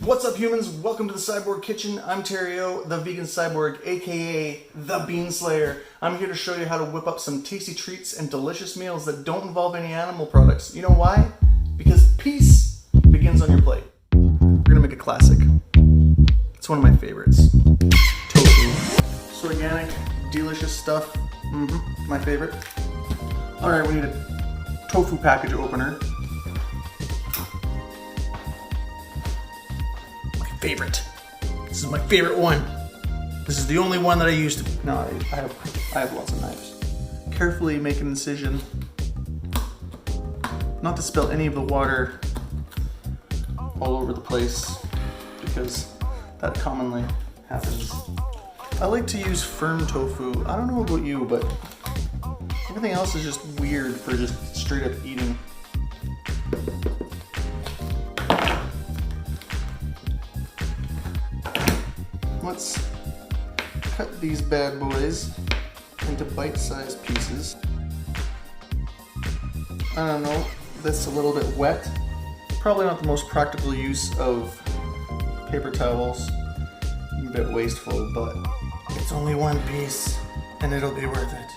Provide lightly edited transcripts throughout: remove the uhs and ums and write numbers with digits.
What's up, humans? Welcome to the Cyborg Kitchen. I'm Terrio, the vegan cyborg, aka the Bean Slayer. I'm here to show you how to whip up some tasty treats and delicious meals that don't involve any animal products. You know why? Because peace begins on your plate. We're gonna make a classic. It's one of my favorites. Tofu. It's organic, delicious stuff. My favorite. Alright, we need a tofu package opener. Favorite. This is my favorite one. This is the only one that I used to. No, I have lots of knives. Carefully make an incision. Not to spill any of the water all over the place, because that commonly happens. I like to use firm tofu. I don't know about you, but everything else is just weird for just straight up eating. Let's cut these bad boys into bite-sized pieces. I don't know, that's a little bit wet. Probably not the most practical use of paper towels. A bit wasteful, but it's only one piece and it'll be worth it.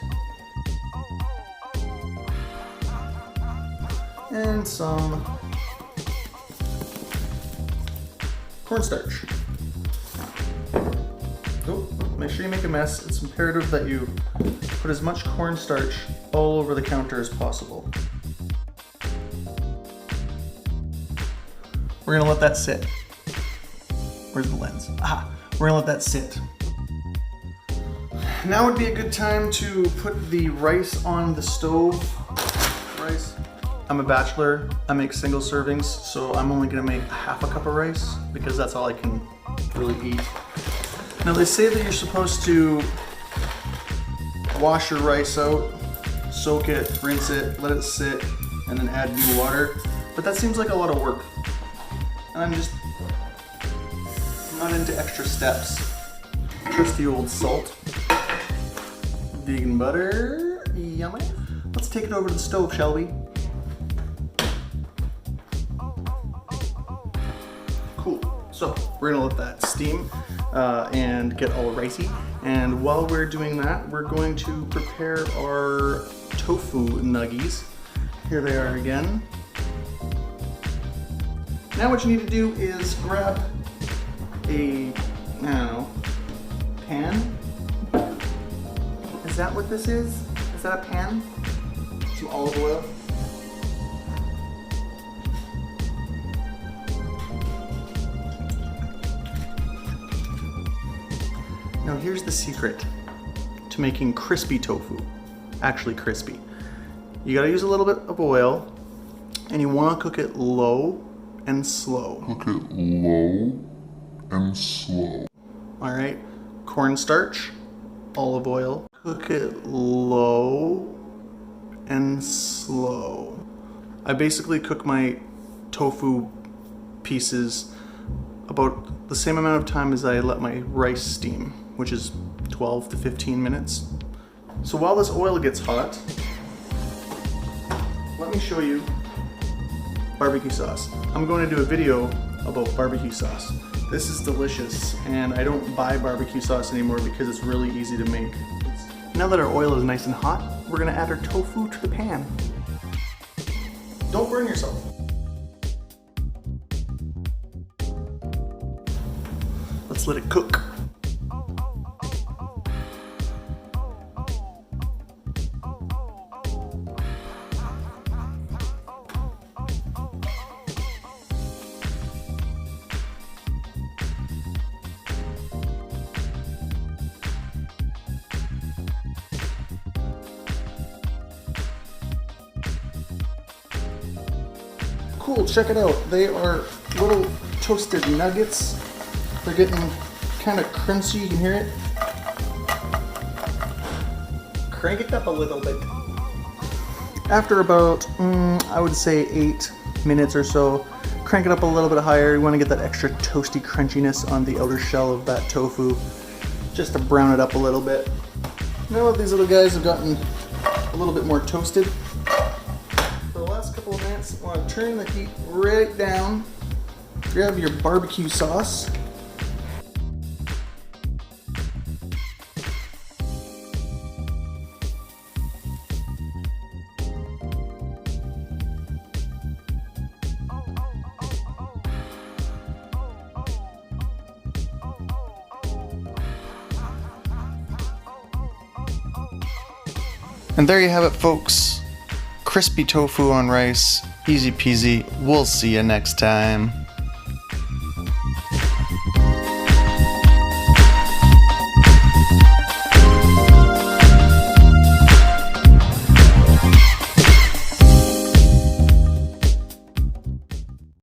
And some cornstarch. Oh, make sure you make a mess. It's imperative that you put as much cornstarch all over the counter as possible. We're gonna let that sit. Where's the lens? Aha! We're gonna let that sit. Now would be a good time to put the rice on the stove. Rice. I'm a bachelor. I make single servings, so I'm only gonna make half a cup of rice because that's all I can really eat. Now they say that you're supposed to wash your rice out, soak it, rinse it, let it sit, and then add new water. But that seems like a lot of work. And I'm not into extra steps. Trusty old salt. Vegan butter, yummy. Let's take it over to the stove, shall we? Cool, so we're gonna let that steam and get all ricey. And while we're doing that, we're going to prepare our tofu nuggies. Here they are again. Now what you need to do is grab a, I don't know, pan? Is that what this is? Is that a pan? Some olive oil. Now here's the secret to making crispy tofu, actually crispy. You gotta use a little bit of oil, and you wanna cook it low and slow. Cook it low and slow. All right, cornstarch, olive oil. Cook it low and slow. I basically cook my tofu pieces about the same amount of time as I let my rice steam, which is 12 to 15 minutes. So while this oil gets hot, let me show you barbecue sauce. I'm going to do a video about barbecue sauce. This is delicious, and I don't buy barbecue sauce anymore because it's really easy to make. Now that our oil is nice and hot, we're gonna add our tofu to the pan. Don't burn yourself. Let's let it cook. Cool, check it out. They are little toasted nuggets. They're getting kind of crunchy, you can hear it. Crank it up a little bit. After about, I would say 8 minutes or so, crank it up a little bit higher. You want to get that extra toasty crunchiness on the outer shell of that tofu, just to brown it up a little bit. Now that these little guys have gotten a little bit more toasted, for the last couple of minutes, I want to turn the heat right down grab your barbecue sauce. And there you have it, folks. Crispy tofu on rice. Easy peasy. We'll see you next time.